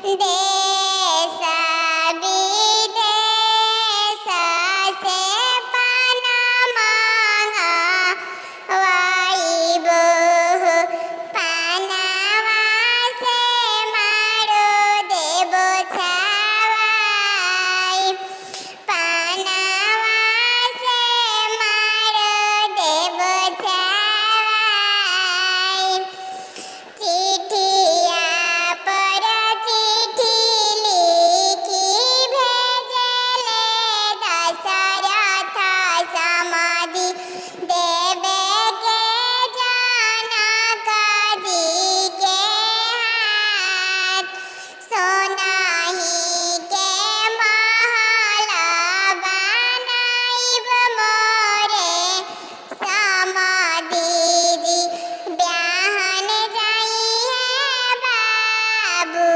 देश विदेश से पाना मांगवाइबो पानावा से मारो देबो छावाई पानावा से मारो देबो छावाई चिठिया पर चिठी लिखी भेजले दशरथ समाधि देवे के जनक जी के हाथ सोनाही के महल बनाइब मोरे समाधि जी ब्याहन जाई है बाबू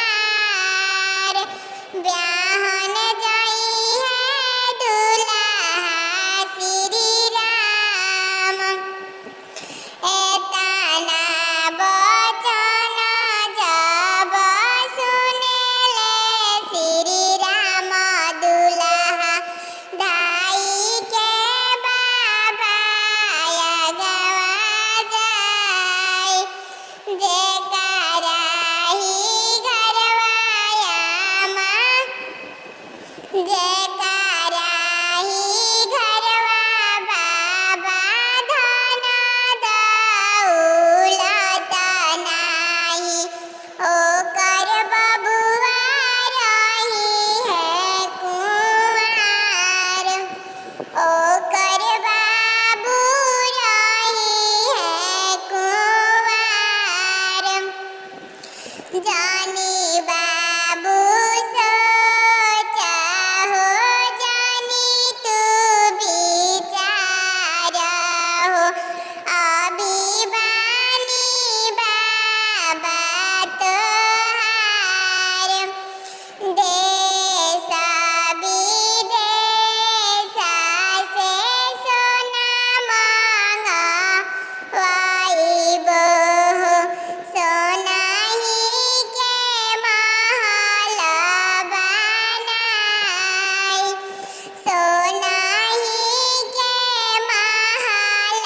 हमार ब्याहन जाई है दूल्हा श्री राम एतना बचन जब सुनेले श्री राम दूल्हा धाई के बाबा अगवा जाय जेकरा ही घरवाया माँ जेकरा ही घरवा बाबा धन दौलत नाही ओकर बबुआ रही है कुंवार ओकर बाबू रही है कुंवार जानी बाबू सोचा हो जानी तू विचार हो अभी बानी बाबा तोहार देश विदेश से सोना मांगवाइबो सोनाही के महल बनाई सोनाही के महल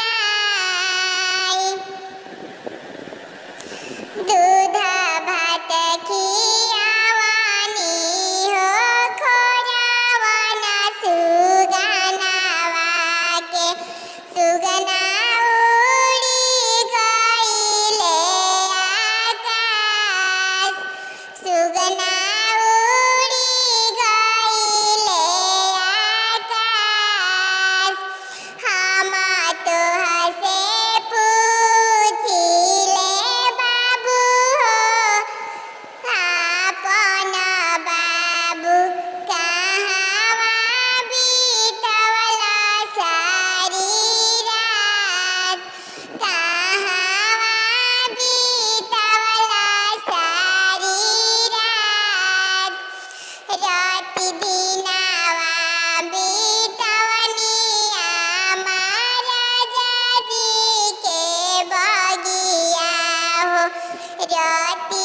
बनाई दूध भात खियावानी हो खोरावन सुगनावा के सुगना उड़ी गईले आकाश सुगना उड़ी गईले आकाश हम तोहा से पूछिले बाबू हो आपन बाबू कहवा बीतवला सारी रात कहवा बीतवला सारी रात राति दिनावा बीतवनिया महाराजा जी के बगिया हो राति